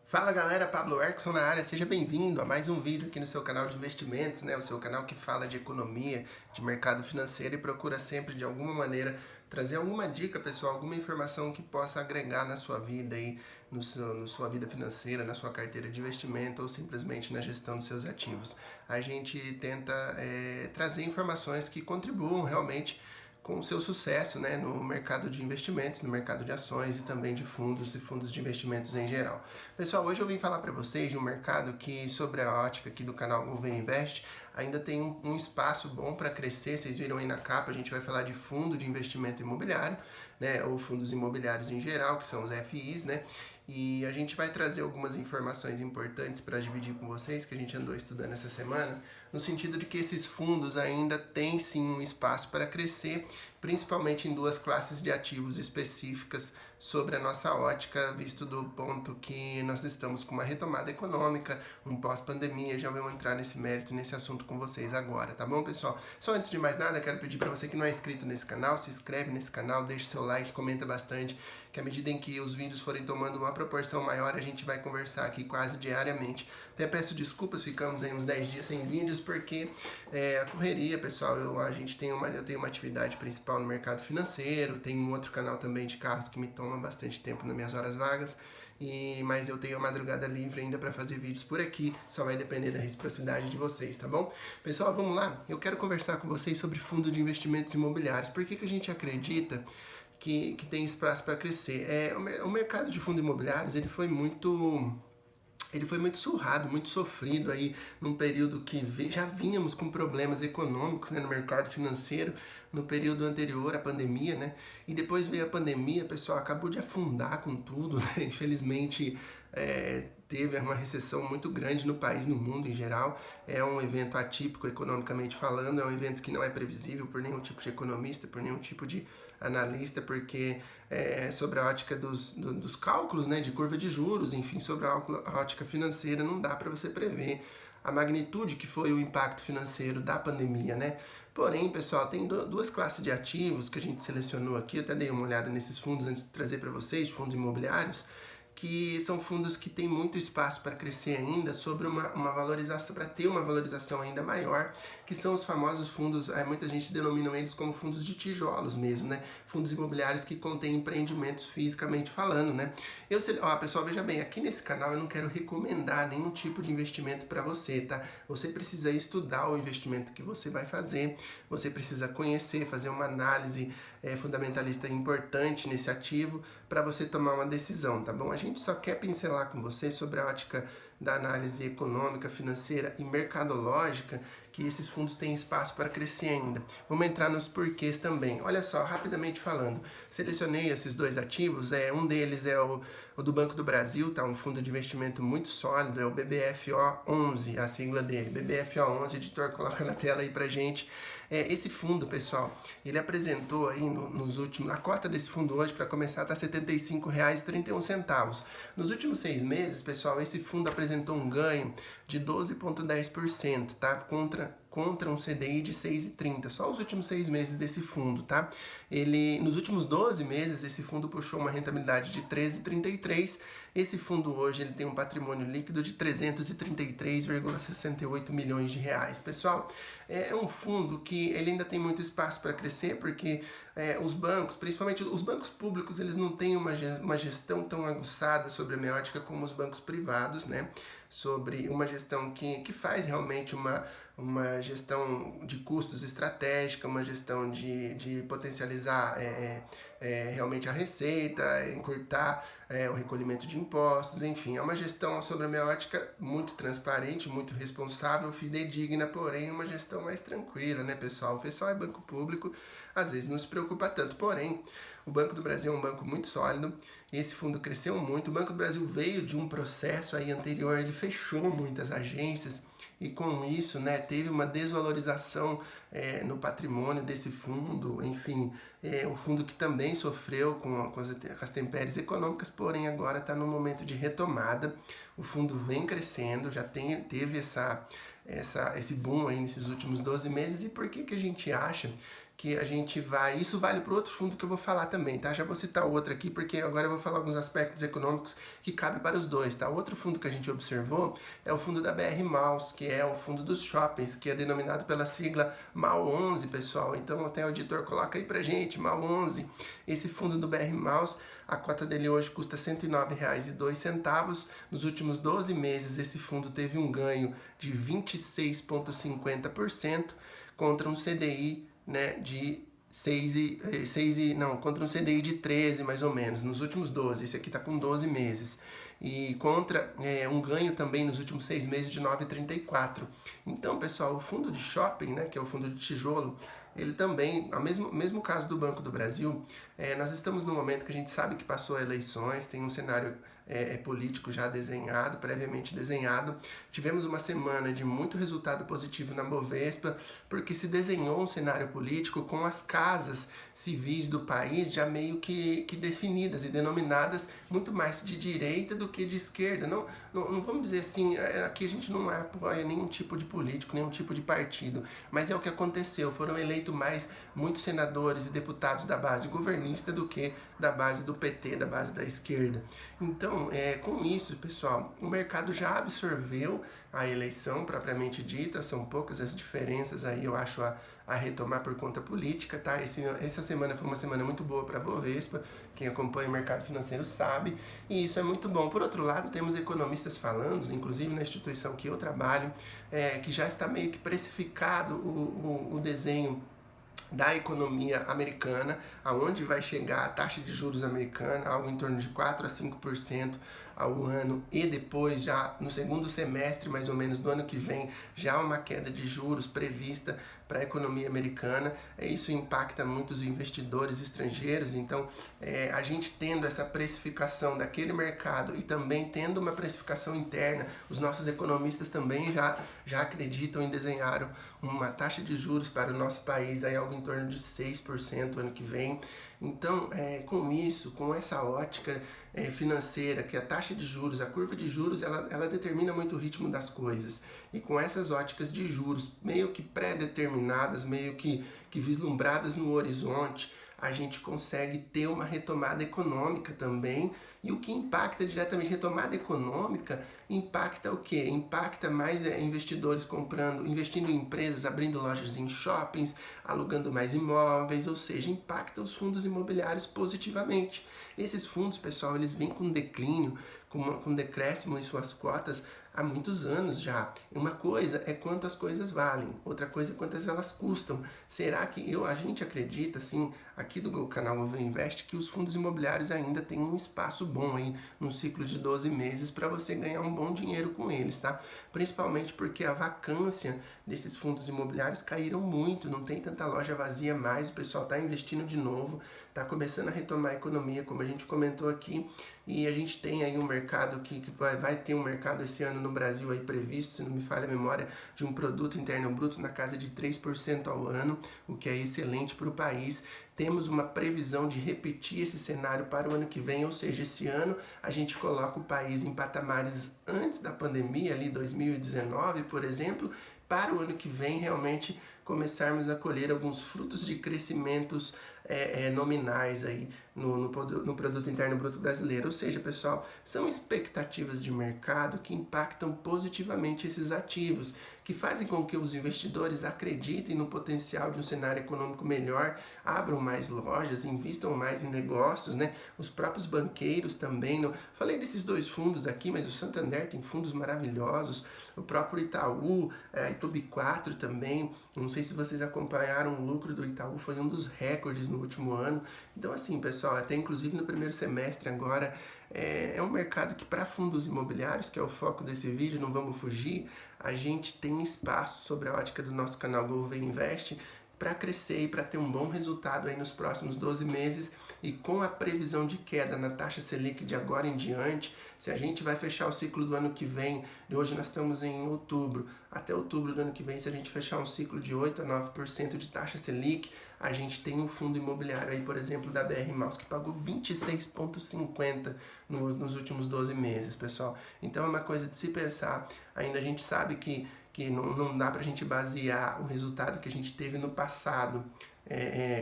Fala galera, Pablo Erckson na área, seja bem-vindo a mais um vídeo aqui no seu canal de investimentos, né? O seu canal que fala de economia, de mercado financeiro e procura sempre de alguma maneira trazer alguma dica, pessoal, alguma informação que possa agregar na sua vida aí, na sua vida financeira, na sua carteira de investimento ou simplesmente na gestão dos seus ativos. A gente tenta trazer informações que contribuam realmente com o seu sucesso, né, no mercado de investimentos, no mercado de ações e também de fundos e fundos de investimentos em geral. Pessoal, hoje eu vim falar para vocês de um mercado que, sobre a ótica aqui do canal Gouveia Invest, ainda tem um espaço bom para crescer. Vocês viram aí na capa, a gente vai falar de fundo de investimento imobiliário, né, ou fundos imobiliários em geral, que são os FIs, né? E a gente vai trazer algumas informações importantes para dividir com vocês, que a gente andou estudando essa semana, no sentido de que esses fundos ainda têm sim um espaço para crescer, principalmente em duas classes de ativos específicas sobre a nossa ótica, visto do ponto que nós estamos com uma retomada econômica, um pós-pandemia. Já vamos entrar nesse mérito, nesse assunto com vocês agora, tá bom, pessoal? Só antes de mais nada, quero pedir para você que não é inscrito nesse canal, se inscreve nesse canal, deixe seu like, comenta bastante, que à medida em que os vídeos forem tomando uma proporção maior, a gente vai conversar aqui quase diariamente. Até peço desculpas, ficamos aí uns 10 dias sem vídeos, porque a correria, pessoal, eu tenho uma atividade principal no mercado financeiro, tenho um outro canal também de carros que me toma bastante tempo nas minhas horas vagas, mas eu tenho a madrugada livre ainda para fazer vídeos por aqui, só vai depender da reciprocidade de vocês, tá bom? Pessoal, vamos lá? Eu quero conversar com vocês sobre fundo de investimentos imobiliários. Por que a gente acredita que tem espaço para crescer? O mercado de fundos imobiliários ele foi muito surrado, muito sofrido aí num período que já vínhamos com problemas econômicos, né, no mercado financeiro, no período anterior à pandemia, né? E depois veio a pandemia, pessoal, acabou de afundar com tudo, né? Infelizmente, teve uma recessão muito grande no país, no mundo em geral. É um evento atípico economicamente falando, é um evento que não é previsível por nenhum tipo de economista, por nenhum tipo de analista, porque sobre a ótica dos cálculos, né, de curva de juros, enfim, sobre a ótica financeira, não dá para você prever a magnitude que foi o impacto financeiro da pandemia, né? Porém, pessoal, tem duas classes de ativos que a gente selecionou aqui, eu até dei uma olhada nesses fundos antes de trazer para vocês, fundos imobiliários, que são fundos que têm muito espaço para crescer ainda, sobre uma valorização, para ter uma valorização ainda maior, que são os famosos fundos, muita gente denomina eles como fundos de tijolos mesmo, né? Fundos imobiliários que contêm empreendimentos fisicamente falando, né? Pessoal, veja bem, aqui nesse canal eu não quero recomendar nenhum tipo de investimento para você, tá? Você precisa estudar o investimento que você vai fazer, você precisa conhecer, fazer uma análise fundamentalista importante nesse ativo para você tomar uma decisão, tá bom? A gente só quer pincelar com você sobre a ótica da análise econômica, financeira e mercadológica, que esses fundos têm espaço para crescer ainda. Vamos entrar nos porquês também. Olha só, rapidamente falando, selecionei esses dois ativos, um deles é o do Banco do Brasil, tá? Um fundo de investimento muito sólido, é o BBFO11, a sigla dele, BBFO11, editor, coloca na tela aí pra gente. Esse fundo, pessoal, ele apresentou aí a cota desse fundo hoje, para começar, está R$ 75,31. Nos últimos 6 meses, pessoal, esse fundo apresentou um ganho de 12,10%, tá? Contra um CDI de 6,30, só os últimos 6 meses desse fundo, tá? Nos últimos 12 meses, esse fundo puxou uma rentabilidade de 13,33. Esse fundo hoje ele tem um patrimônio líquido de 333,68 milhões de reais. Pessoal, é um fundo que ele ainda tem muito espaço para crescer, porque os bancos, principalmente os bancos públicos, eles não têm uma gestão tão aguçada sobre a meiótica como os bancos privados, né? Sobre uma gestão que faz realmente uma gestão de custos estratégica, uma gestão de potencializar realmente a receita, encurtar o recolhimento de impostos, enfim, é uma gestão sobre a meiótica muito transparente, muito responsável, fidedigna, porém uma gestão mais tranquila, né, pessoal? O pessoal é banco público, às vezes não se preocupa tanto, porém, o Banco do Brasil é um banco muito sólido, esse fundo cresceu muito, o Banco do Brasil veio de um processo aí anterior, ele fechou muitas agências, e com isso, né, teve uma desvalorização no patrimônio desse fundo, enfim, o fundo que também sofreu com as intempéries econômicas, porém agora está no momento de retomada, o fundo vem crescendo, já teve esse boom aí nesses últimos 12 meses, e por que a gente acha que a gente vai... Isso vale para outro fundo que eu vou falar também, tá? Já vou citar outro aqui, porque agora eu vou falar alguns aspectos econômicos que cabem para os dois, tá? Outro fundo que a gente observou é o fundo da BR Malls, que é o fundo dos shoppings, que é denominado pela sigla MAL11, pessoal. Então, até o editor coloca aí pra gente, MAL11. Esse fundo do BR Malls, a cota dele hoje custa R$ 109,02. Nos últimos 12 meses, esse fundo teve um ganho de 26,50% contra um CDI, né, de contra um CDI de 13 mais ou menos, nos últimos 12, esse aqui está com 12 meses. E contra um ganho também nos últimos 6 meses de 9,34. Então, pessoal, o fundo de shopping, né, que é o fundo de tijolo, ele também, mesmo caso do Banco do Brasil, nós estamos num momento que a gente sabe que passou eleições, tem um cenário político já desenhado, previamente desenhado. Tivemos uma semana de muito resultado positivo na Bovespa, porque se desenhou um cenário político com as casas civis do país já meio que definidas e denominadas muito mais de direita do que de esquerda. Não vamos dizer assim, aqui a gente não apoia nenhum tipo de político, nenhum tipo de partido, mas é o que aconteceu. Foram eleitos mais muitos senadores e deputados da base governista do que da base do PT, da base da esquerda. Então, com isso, pessoal, o mercado já absorveu a eleição propriamente dita, são poucas as diferenças aí, eu acho, a retomar por conta política, tá? Essa semana foi uma semana muito boa para a Bovespa, quem acompanha o mercado financeiro sabe, e isso é muito bom. Por outro lado, temos economistas falando, inclusive na instituição que eu trabalho, que já está meio que precificado o desenho da economia americana, aonde vai chegar a taxa de juros americana, algo em torno de 4 a 5% ao ano, e depois já no segundo semestre, mais ou menos do ano que vem, já uma queda de juros prevista para a economia americana. Isso impacta muitos investidores estrangeiros, então a gente tendo essa precificação daquele mercado e também tendo uma precificação interna, os nossos economistas também já acreditam em desenhar uma taxa de juros para o nosso país, aí algo em torno de 6% ano que vem. Então, com isso, com essa ótica financeira, que a taxa de juros, a curva de juros, ela determina muito o ritmo das coisas. E com essas óticas de juros meio que pré-determinadas, meio que vislumbradas no horizonte, a gente consegue ter uma retomada econômica também. E o que impacta diretamente, retomada econômica, impacta o quê? Impacta mais investidores investindo em empresas, abrindo lojas em shoppings, alugando mais imóveis, ou seja, impacta os fundos imobiliários positivamente. Esses fundos, pessoal, eles vêm com declínio, com decréscimo em suas cotas há muitos anos já. Uma coisa é quanto as coisas valem, outra coisa é quantas elas custam. Será que a gente acredita, assim, aqui do canal Gouveia Invest, que os fundos imobiliários ainda têm um espaço bom aí, num ciclo de 12 meses, para você ganhar um bom dinheiro com eles, tá? Principalmente porque a vacância desses fundos imobiliários caíram muito, não tem tanta loja vazia mais, o pessoal está investindo de novo, está começando a retomar a economia, como a gente comentou aqui, e a gente tem aí um mercado que vai ter um mercado esse ano no Brasil aí previsto, se não me falha a memória, de um produto interno bruto na casa de 3% ao ano, o que é excelente para o país. Temos uma previsão de repetir esse cenário para o ano que vem, ou seja, esse ano a gente coloca o país em patamares antes da pandemia, ali 2019, por exemplo, para o ano que vem realmente começarmos a colher alguns frutos de crescimentos nominais aí no Produto Interno Bruto Brasileiro. Ou seja, pessoal, são expectativas de mercado que impactam positivamente esses ativos, que fazem com que os investidores acreditem no potencial de um cenário econômico melhor, abram mais lojas, invistam mais em negócios, né? Os próprios banqueiros também. Falei desses dois fundos aqui, mas o Santander tem fundos maravilhosos, o próprio Itaú, Itubi 4 também. Não sei se vocês acompanharam, o lucro do Itaú foi um dos recordes no último ano. Então, assim, pessoal, até inclusive no primeiro semestre agora, é um mercado que, para fundos imobiliários, que é o foco desse vídeo, não vamos fugir, a gente tem espaço sobre a ótica do nosso canal Gouveia Invest para crescer e para ter um bom resultado aí nos próximos 12 meses. E com a previsão de queda na taxa Selic de agora em diante, se a gente vai fechar o ciclo do ano que vem, de hoje nós estamos em outubro, até outubro do ano que vem, se a gente fechar um ciclo de 8 a 9% de taxa Selic, a gente tem um fundo imobiliário aí, por exemplo, da BR Malls, que pagou 26,50 nos últimos 12 meses, pessoal. Então é uma coisa de se pensar. Ainda a gente sabe que não dá pra gente basear o resultado que a gente teve no passado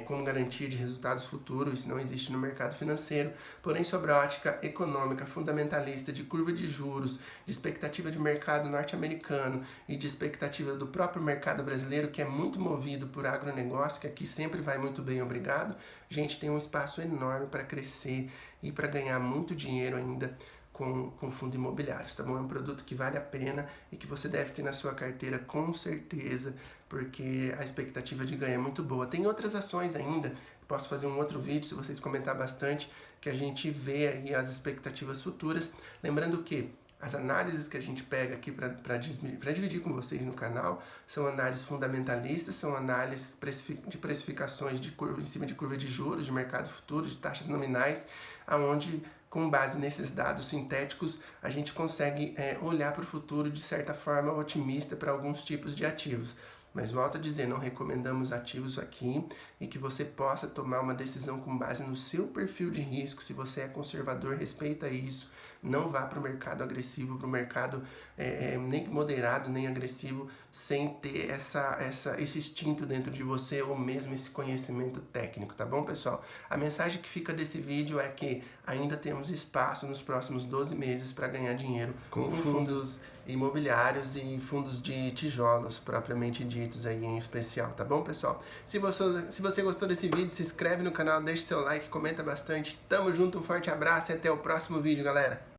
como garantia de resultados futuros, isso não existe no mercado financeiro. Porém, sobre a ótica econômica, fundamentalista, de curva de juros, de expectativa de mercado norte-americano e de expectativa do próprio mercado brasileiro, que é muito movido por agronegócio, que aqui sempre vai muito bem, obrigado, a gente tem um espaço enorme para crescer e para ganhar muito dinheiro ainda com fundo imobiliários, tá bom? É um produto que vale a pena e que você deve ter na sua carteira com certeza, porque a expectativa de ganho é muito boa. Tem outras ações ainda, posso fazer um outro vídeo se vocês comentar bastante, que a gente vê aí as expectativas futuras. Lembrando que as análises que a gente pega aqui para dividir com vocês no canal são análises fundamentalistas, são análises de precificações de curva, em cima de curva de juros, de mercado futuro, de taxas nominais, aonde com base nesses dados sintéticos a gente consegue olhar para o futuro de certa forma otimista para alguns tipos de ativos. Mas volto a dizer, não recomendamos ativos aqui e que você possa tomar uma decisão com base no seu perfil de risco. Se você é conservador, respeita isso. Não vá para o mercado agressivo, para o mercado nem moderado, nem agressivo, sem ter esse instinto dentro de você ou mesmo esse conhecimento técnico, tá bom, pessoal? A mensagem que fica desse vídeo é que ainda temos espaço nos próximos 12 meses para ganhar dinheiro com fundos imobiliários e fundos de tijolos, propriamente ditos aí em especial, tá bom, pessoal? Se você gostou desse vídeo, se inscreve no canal, deixa seu like, comenta bastante. Tamo junto, um forte abraço e até o próximo vídeo, galera!